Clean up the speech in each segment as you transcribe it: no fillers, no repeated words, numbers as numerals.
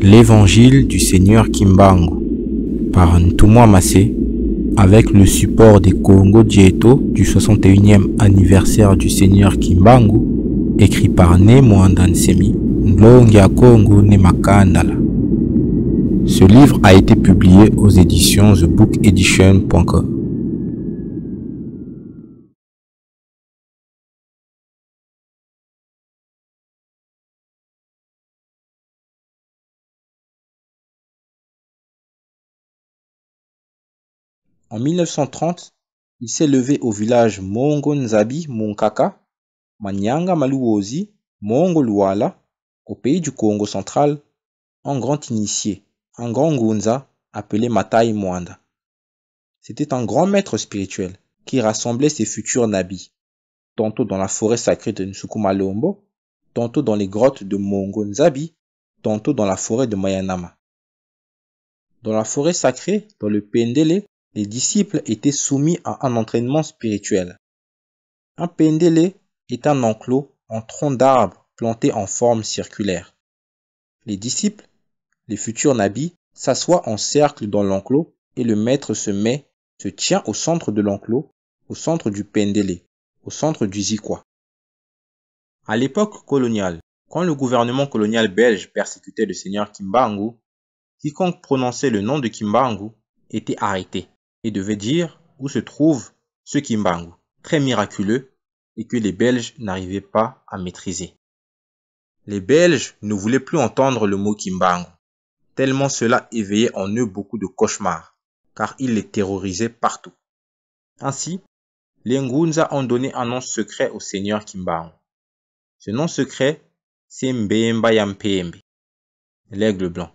L'Évangile du Seigneur Kimbangu par Ntumwa Massé avec le support des Congo Dieto du 61e anniversaire du Seigneur Kimbangu, écrit par Ne Mwandansemi, Nlongia Congo Ne Makandala. Ce livre a été publié aux éditions thebookedition.com. En 1930, il s'est levé au village Mongo Nzabi Munkaka, Manyanga Maluozi, Mongo Luala, au pays du Congo central, un grand initié, un grand Ngunza appelé Matai Mwanda. C'était un grand maître spirituel qui rassemblait ses futurs nabis, tantôt dans la forêt sacrée de Nsukumalombo, tantôt dans les grottes de Mongo Nzabi, tantôt dans la forêt de Mayanama. Dans la forêt sacrée, dans le Pendele, les disciples étaient soumis à un entraînement spirituel. Un Pendele est un enclos en tronc d'arbre planté en forme circulaire. Les disciples, les futurs nabis, s'assoient en cercle dans l'enclos et le maître se tient au centre de l'enclos, au centre du Pendele, au centre du Zikwa. À l'époque coloniale, quand le gouvernement colonial belge persécutait le seigneur Kimbangu, quiconque prononçait le nom de Kimbangu était arrêté et devait dire où se trouve ce Kimbangu, très miraculeux et que les Belges n'arrivaient pas à maîtriser. Les Belges ne voulaient plus entendre le mot Kimbangu, tellement cela éveillait en eux beaucoup de cauchemars, car il les terrorisait partout. Ainsi, les Ngunza ont donné un nom secret au seigneur Kimbangu. Ce nom secret, c'est Mbemba Yampembe, l'aigle blanc.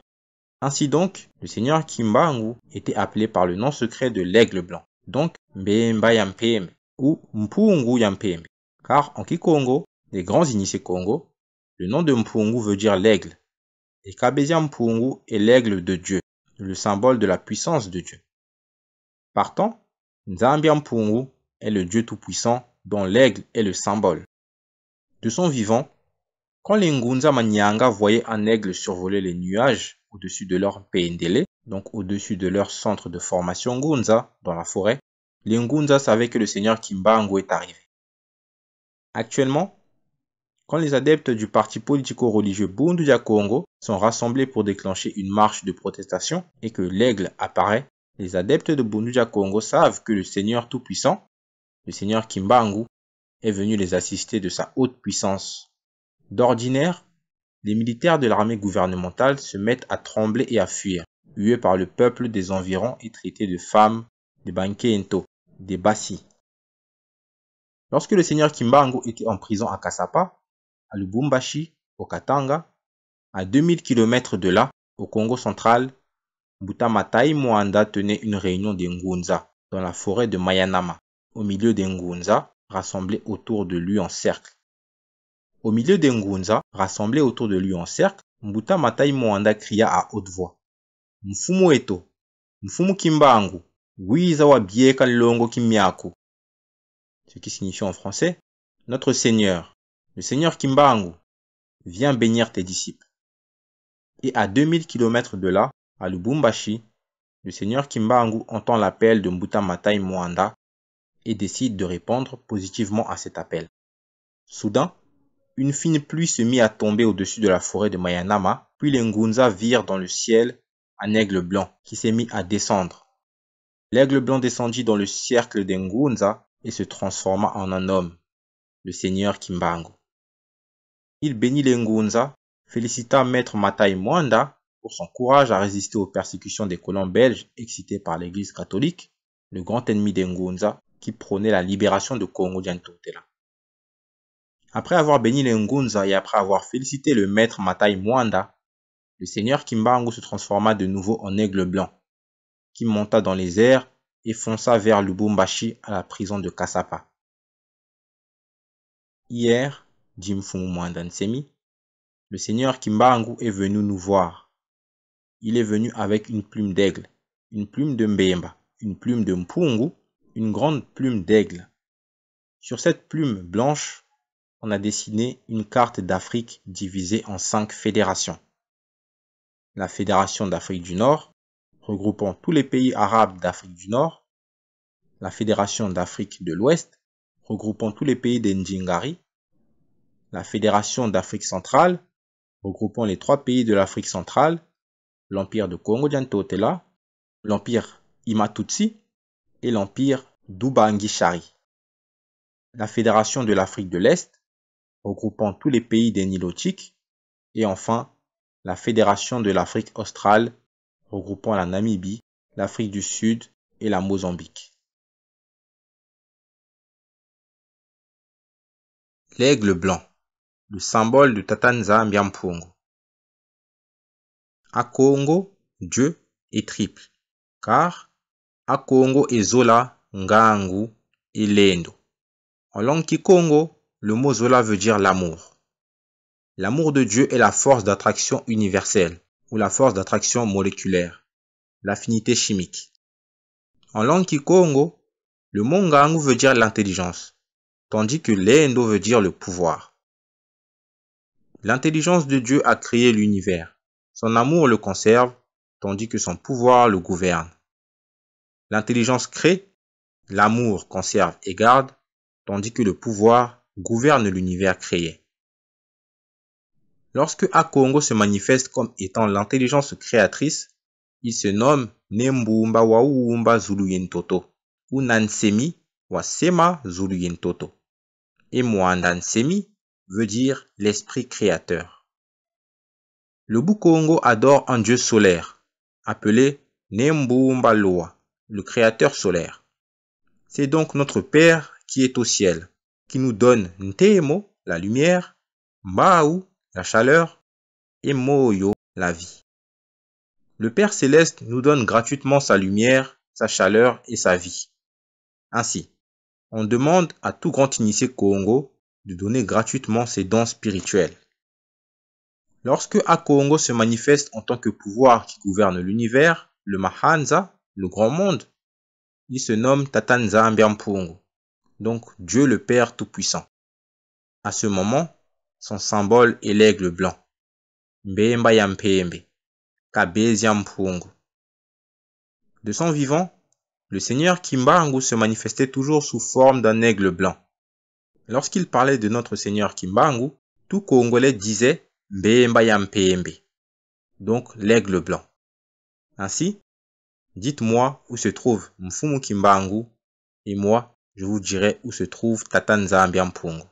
Ainsi donc, le seigneur Kimbangu était appelé par le nom secret de l'aigle blanc, donc Mbemba Yampembe ou Mpungu Yampembe, car en Kikongo, les grands initiés Congo, le nom de Mpungu veut dire l'aigle, et Kabezia Mpungu est l'aigle de Dieu, le symbole de la puissance de Dieu. Partant, Nzambia Mpungu est le Dieu tout-puissant dont l'aigle est le symbole. De son vivant, quand les Ngunza Manyanga voyaient un aigle survoler les nuages au-dessus de leur Pendele, donc au-dessus de leur centre de formation Ngunza dans la forêt, les Ngunza savaient que le seigneur Kimbangu est arrivé. Actuellement, quand les adeptes du parti politico-religieux Bunduja Congo sont rassemblés pour déclencher une marche de protestation et que l'aigle apparaît, les adeptes de Bunduja Congo savent que le Seigneur Tout-Puissant, le Seigneur Kimbangu, est venu les assister de sa haute puissance. D'ordinaire, les militaires de l'armée gouvernementale se mettent à trembler et à fuir, hués par le peuple des environs et traités de femmes, des Bankento, des Bassi. Lorsque le Seigneur Kimbangu était en prison à Kasapa, à Lubumbashi, au Katanga, à 2000 km de là, au Congo central, Mbuta Matai Mwanda tenait une réunion des Ngunza dans la forêt de Mayanama, au milieu des Ngunza rassemblés autour de lui en cercle. Au milieu des Ngunza rassemblés autour de lui en cercle, Mbuta Matai Mwanda cria à haute voix: Mfumu Eto, Mfumu Kimbangu, Wiza wa Bieka Longo Kimyaku. Ce qui signifie en français: Notre Seigneur, le Seigneur Kimbangu, viens bénir tes disciples. Et à 2000 km de là, à Lubumbashi, le Seigneur Kimbangu entend l'appel de Mbuta Matai Mwanda et décide de répondre positivement à cet appel. Soudain, une fine pluie se mit à tomber au-dessus de la forêt de Mayanama, puis les Ngunza virent dans le ciel un aigle blanc qui s'est mis à descendre. L'aigle blanc descendit dans le cercle des Ngunza et se transforma en un homme, le Seigneur Kimbangu. Il bénit les Ngunza, félicita Maître Matai Mwanda pour son courage à résister aux persécutions des colons belges excités par l'Église catholique, le grand ennemi des Ngunza qui prônait la libération de Congo Diantotela. Après avoir béni les Ngunza et après avoir félicité le maître Matai Mwanda, le seigneur Kimbangu se transforma de nouveau en aigle blanc, qui monta dans les airs et fonça vers Lubumbashi à la prison de Kasapa. Hier, dit Mfumu Mwandansemi, le seigneur Kimbangu est venu nous voir. Il est venu avec une plume d'aigle, une plume de Mbemba, une plume de Mpungu, une grande plume d'aigle. Sur cette plume blanche, on a dessiné une carte d'Afrique divisée en 5 fédérations. la Fédération d'Afrique du Nord, regroupant tous les pays arabes d'Afrique du Nord, la Fédération d'Afrique de l'Ouest, regroupant tous les pays des Ndjingari, la Fédération d'Afrique centrale, regroupant les 3 pays de l'Afrique centrale, l'Empire de Congo-Diantotela, l'Empire Imatutsi et l'Empire d'Ubangishari. La Fédération de l'Afrique de l'Est, regroupant tous les pays des Nilotiques, et enfin, la Fédération de l'Afrique australe, regroupant la Namibie, l'Afrique du Sud et la Mozambique. L'aigle blanc, le symbole de Tatanzambia Mpungu. À Congo, Dieu est triple, car à Congo est Zola, Ngangu et Lendo. En langue kikongo, le mot Zola veut dire l'amour. L'amour de Dieu est la force d'attraction universelle ou la force d'attraction moléculaire, l'affinité chimique. En langue kikongo, le mot Ngangu veut dire l'intelligence, tandis que Lendo veut dire le pouvoir. L'intelligence de Dieu a créé l'univers. Son amour le conserve, tandis que son pouvoir le gouverne. L'intelligence crée, l'amour conserve et garde, tandis que le pouvoir gouverne l'univers créé. Lorsque Akongo se manifeste comme étant l'intelligence créatrice, il se nomme Nembumba Waumba Zuluyentoto ou Nansemi Wasema Zuluyentoto. Et Mwandansemi veut dire l'esprit créateur. Le Bukongo adore un dieu solaire, appelé Nembumba Loa, le créateur solaire. C'est donc notre Père qui est au ciel, qui nous donne Ntemo, la lumière, Mbau, la chaleur, et Moyo, la vie. Le Père céleste nous donne gratuitement sa lumière, sa chaleur et sa vie. Ainsi, on demande à tout grand initié Congo de donner gratuitement ses dons spirituels. Lorsque Akongo se manifeste en tant que pouvoir qui gouverne l'univers, le Mahanza, le grand monde, il se nomme Tatanzambia Mpungu, donc Dieu le Père Tout-Puissant. À ce moment, son symbole est l'aigle blanc, Mbemba Yampembe, Kabezia Mpungu. De son vivant, le seigneur Kimbangu se manifestait toujours sous forme d'un aigle blanc. Lorsqu'il parlait de notre seigneur Kimbangu, tout Congolais disait Mbemba Yampembe, donc l'aigle blanc. Ainsi, dites-moi où se trouve Mfumu Kimbangu et moi, je vous dirai où se trouve Tatanzambia Mpungu.